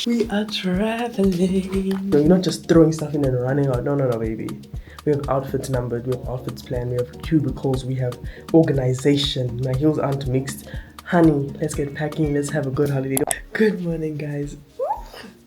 We are traveling. No, you're not just throwing stuff in and running out. No, baby. We have outfits numbered, we have outfits planned, we have cubicles, we have organization. My heels aren't mixed. Honey, let's get packing, let's have a good holiday. Good morning, guys.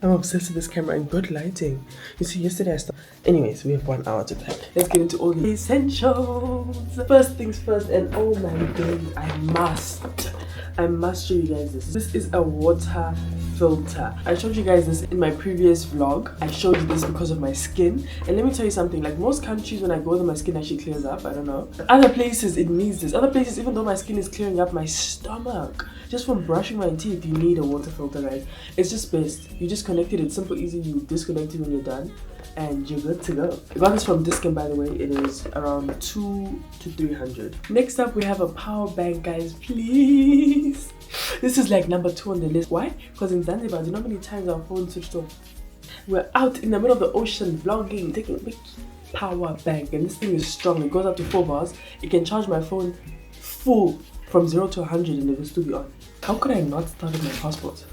I'm obsessed with this camera and good lighting. You see, yesterday I started. Anyways, we have 1 hour to pack. Let's get into all the essentials. First things first, and oh my days, I must show you guys this. This is a water filter. I showed you guys this in my previous vlog. I showed you this because of my skin. And let me tell you something, like most countries when I go there, my skin actually clears up. I don't know. Other places it needs this. Other places, even though my skin is clearing up, my stomach, just from brushing my teeth, you need a water filter, guys. It's just best. You just connect it. It's simple, easy. You disconnect it when you're done and you're good to go. I got this from Discount, by the way. It is around 200 to 300. Next up, we have a power bank, guys. Please. This is like number 2 on the list. Why? Because in Zanzibar, do you know how many times our phone switched off? We're out in the middle of the ocean vlogging, taking a big power bank, and this thing is strong. It goes up to 4 bars. It can charge my phone full from 0 to 100 and it will still be on. How could I not start with my passport?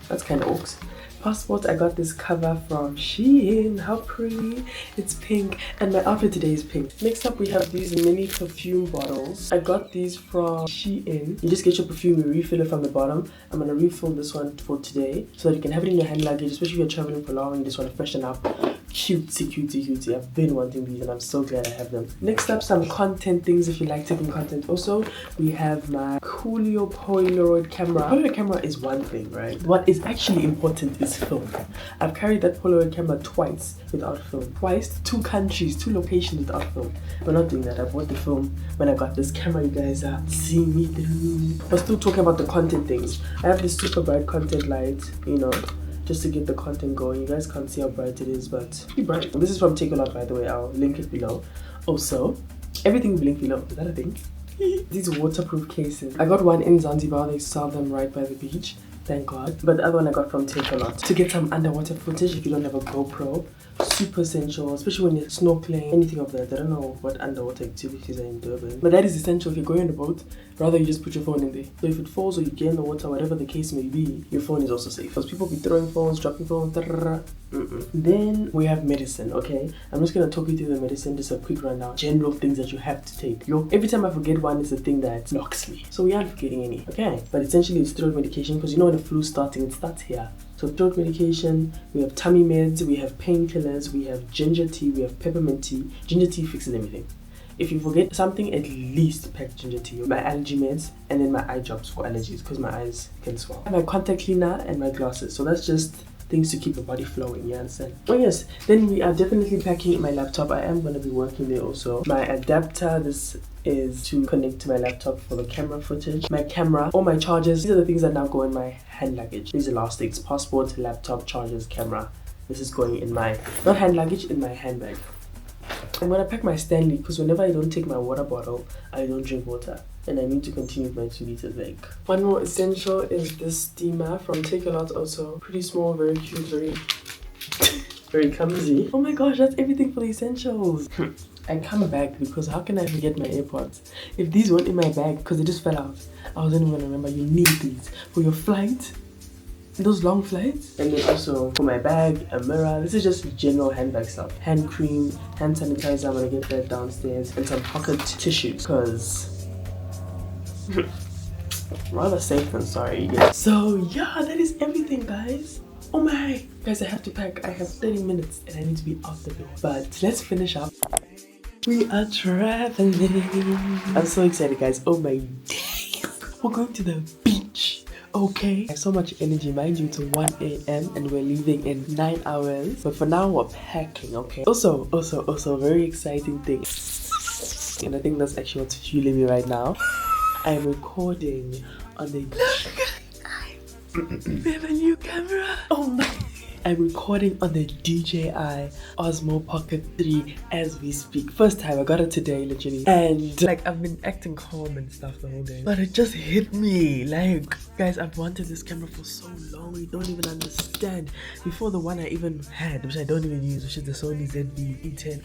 That's kind of orcs. Passport, I got this cover from Shein. How pretty. It's pink and my outfit today is pink. Next up, we have these mini perfume bottles. I got these from Shein. You just get your perfume, you refill it from the bottom. I'm gonna refill this one for today so that you can have it in your hand luggage, especially if you're traveling for long and you just want to freshen up. Cutie. I've been wanting these and I'm so glad I have them. Next up, some content things if you like taking content. Also, we have my Coolio Polaroid camera. Polaroid camera is one thing, right? What is actually important is film. I've carried that Polaroid camera twice without film. Twice, 2 countries, 2 locations without film. We're not doing that. I bought the film when I got this camera. You guys are seeing me through. We're still talking about the content things. I have this super bright content light, you know, just to get the content going. You guys can't see how bright it is, but pretty bright. This is from Take A Lot, by the way. I'll link it below. Also, everything will be linked below. Is that a thing? These waterproof cases. I got one in Zanzibar. They sell them right by the beach. Thank God. But the other one I got from Take A Lot. To get some underwater footage if you don't have a GoPro. Super essential, especially when you're snorkeling, anything of that. I don't know what underwater activities are in Durban, but that is essential. If you're going on a boat, rather you just put your phone in there. So if it falls or you get in the water, whatever the case may be, your phone is also safe. Because people be throwing phones, dropping phones. Then we have medicine, okay? I'm just gonna talk you through the medicine, just a quick rundown. General things that you have to take. Every time I forget one, it's a thing that knocks me. So we aren't forgetting any, okay? But essentially it's throat medication, because you know when the flu's starting, it starts here. So throat medication, we have tummy meds, we have painkillers, we have ginger tea, we have peppermint tea. Ginger tea fixes everything. If you forget something, at least pack ginger tea. My allergy meds, and then my eye drops for allergies, because my eyes can swell. My contact cleaner and my glasses. So that's just things to keep your body flowing, you understand? Oh yes, then we are definitely packing my laptop. I am going to be working there also. My adapter, this is to connect to my laptop for the camera footage. My camera, all my chargers, these are the things that now go in my hand luggage. These are last things: passport, laptop, chargers, camera. This is going in my, not hand luggage, in my handbag. I'm gonna pack my Stanley because whenever I don't take my water bottle, I don't drink water. And I need to continue with my 2 liters bag. One more essential is this steamer from Take A Lot also. Pretty small, very cute, very clumsy. Oh my gosh, that's everything for the essentials. I come back because how can I forget my AirPods? If these weren't in my bag because they just fell out, I wasn't even gonna remember. You need these for your flight. Those long flights. And then also for my bag, a mirror. This is just general handbag stuff. Hand cream, hand sanitizer, I'm gonna get that downstairs. And some pocket tissues because rather safe than sorry. Yeah. So yeah, that is everything, guys. Oh my guys, I have to pack. I have 30 minutes and I need to be out the door. But let's finish up. We are traveling. I'm so excited, guys. Oh my days. We're going to the beach. Okay, I have so much energy. Mind you, it's 1 a.m. and we're leaving in 9 hours. But for now, we're packing, okay? Also, very exciting thing. And I think that's actually what's fueling me right now. I'm recording on the... We have a new camera. Oh my... I'm recording on the DJI Osmo Pocket 3 as we speak. First time, I got it today, literally. And like, I've been acting calm and stuff the whole day. But it just hit me. Like, guys, I've wanted this camera for so long. You don't even understand. Before the one I even had, which I don't even use, which is the Sony ZV-E10.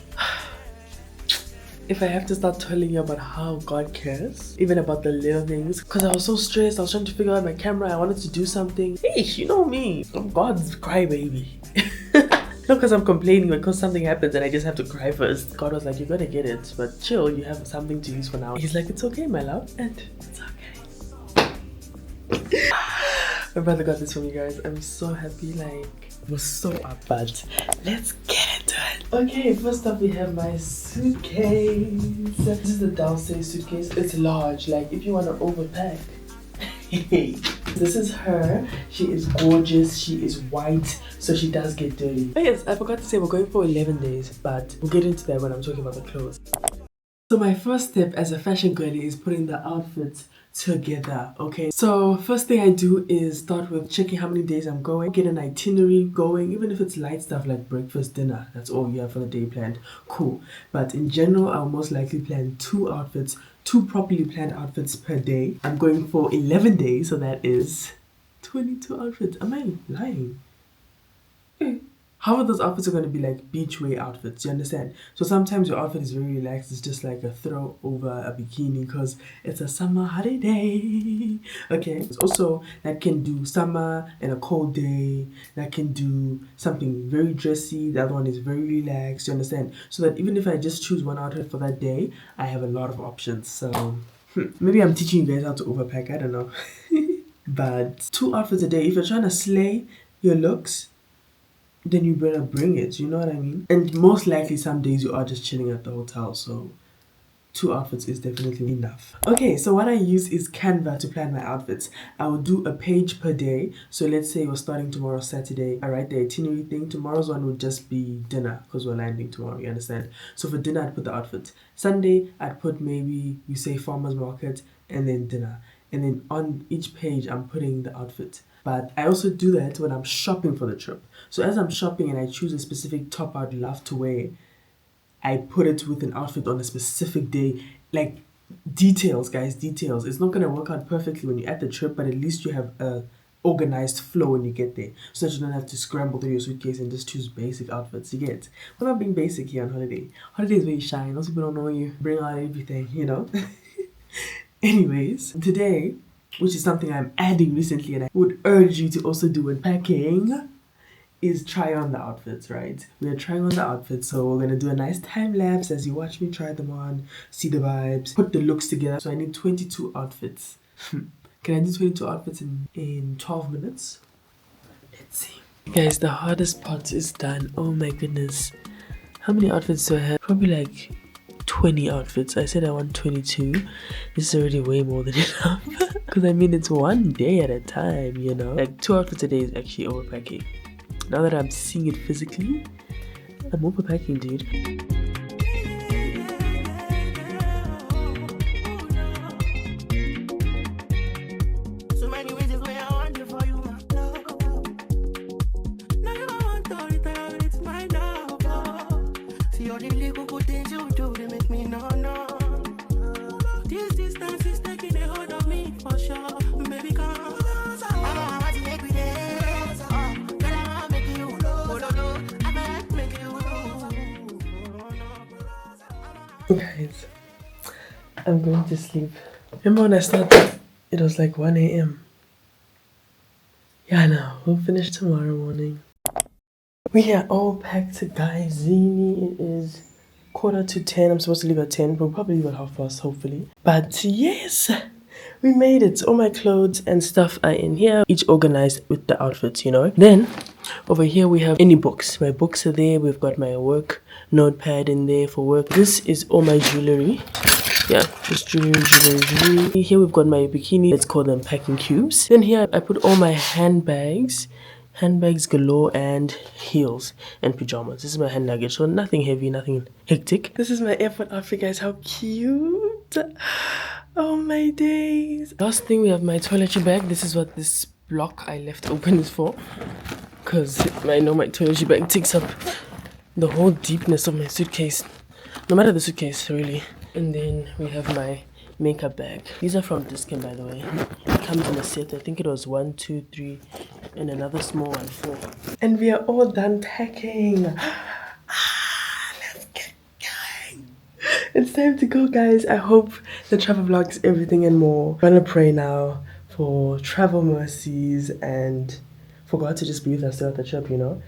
if I have to start telling you about how God cares, even about the little things, because I was so stressed, I was trying to figure out my camera, I wanted to do something. Hey, you know me, I'm God's crybaby. Not because I'm complaining, but because something happens and I just have to cry first. God was like, you're gonna get it, but chill, you have something to use for now. He's like, it's okay, my love, and it's okay. My brother got this for me, guys. I'm so happy, like, it was so up, but let's get into it. Okay, first up we have my suitcase. This is the Delsey Suitcase. It's large, like if you want to overpack. This is her. She is gorgeous. She is white, so she does get dirty. Oh yes, I forgot to say we're going for 11 days, but we'll get into that when I'm talking about the clothes. So my first step as a fashion girly is putting the outfits together. Okay, so first thing I do is start with checking how many days I'm going, get an itinerary going, even if it's light stuff like breakfast, dinner, that's all you have for the day planned, cool. But in general, I'll most likely plan 2 outfits, 2 properly planned outfits per day. I'm going for 11 days, so that is 22 outfits. Am I lying? How are those outfits are going to be like beach wear outfits, you understand? So sometimes your outfit is very relaxed, it's just like a throw over a bikini because it's a summer holiday. Okay, it's also that can do summer and a cold day, that can do something very dressy, the other one is very relaxed, you understand? So that even if I just choose one outfit for that day, I have a lot of options. So maybe I'm teaching you guys how to overpack, I don't know. But 2 outfits a day, if you're trying to slay your looks, then you better bring it, you know what I mean? And most likely some days you are just chilling at the hotel, so 2 outfits is definitely enough. Okay, so what I use is Canva to plan my outfits. I will do a page per day. So let's say we're starting tomorrow, Saturday. I write the itinerary thing. Tomorrow's one would just be dinner because we're landing tomorrow, you understand? So for dinner, I'd put the outfit. Sunday, I'd put maybe, you say farmer's market and then dinner. And then on each page, I'm putting the outfit. But I also do that when I'm shopping for the trip. So as I'm shopping and I choose a specific top I'd love to wear, I put it with an outfit on a specific day. Like details, guys, details. It's not going to work out perfectly when you're at the trip, but at least you have a organized flow when you get there. So that you don't have to scramble through your suitcase and just choose basic outfits. You get? We're not being basic here on holiday. Holiday is where you shine. Those people don't know you. Bring out everything, you know? Anyways, today, which is something I'm adding recently and I would urge you to also do when packing, is try on the outfits, right? We're trying on the outfits, so we're gonna do a nice time lapse as you watch me try them on, see the vibes, put the looks together. So I need 22 outfits. Can I do 22 outfits in 12 minutes? Let's see. Guys, the hardest part is done. Oh my goodness. How many outfits do I have? Probably like 20 outfits. I said I want 22. This is already way more than enough. Because I mean, it's one day at a time, you know? Like 2 outfits a day is actually overpacking. Now that I'm seeing it physically, I'm overpacking, dude. Guys, I'm going to sleep. Remember when I started, it was like 1 a.m. Yeah, no, we'll finish tomorrow morning. We are all packed, guys. Zini, it is 9:45. I'm supposed to leave at 10, but we'll probably leave at 1:30, hopefully. But yes, we made it. All my clothes and stuff are in here, each organized with the outfits, you know. Then over here we have any books. My books are there. We've got my work notepad in there for work. This is all my jewelry. Yeah, just jewelry. Here we've got my bikini. Let's call them packing cubes. Then here I put all my handbags galore, and heels and pajamas. This is my hand luggage, so nothing heavy, nothing hectic. This is my airport outfit, guys. How cute. Oh my days. Last thing, we have my toiletry bag. This is what this block I left open is for, because I know my toiletry bag takes up the whole deepness of my suitcase, no matter the suitcase, really. And then we have my makeup bag. These are from Discount, by the way. It comes in a set. I think it was 1, 2, 3, and another small one, 4. And we are all done packing. Let's get going. It's time to go, guys. I hope the travel vlogs everything and more. I'm gonna pray now for travel mercies and for God to just be with us throughout the trip, you know.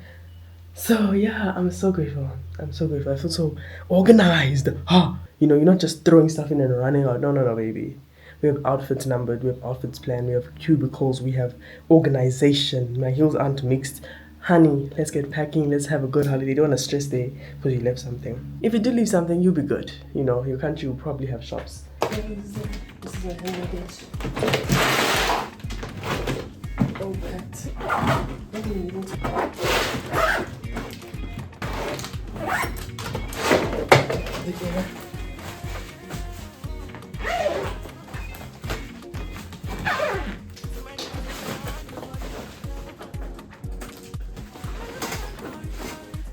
So yeah, I'm so grateful. I'm so grateful. I feel so organized. You know, you're not just throwing stuff in and running out. No, no, no, baby. We have outfits numbered. We have outfits planned. We have cubicles. We have organization. My heels aren't mixed. Honey, let's get packing. Let's have a good holiday. You don't want to stress there because you left something. If you do leave something, you'll be good. You know, your country will probably have shops. This is my hand luggage. All packed. The air.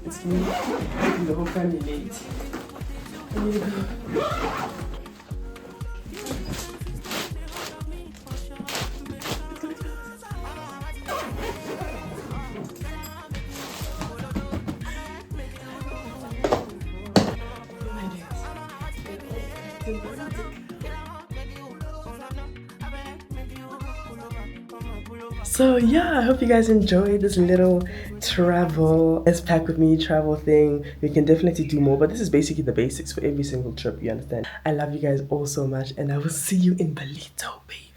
It's me making the whole family late. I need to go. So yeah, I hope you guys enjoyed this little travel let's pack with me travel thing. We can definitely do more, but this is basically the basics for every single trip, you understand. I love you guys all so much, and I will see you in Balito, baby.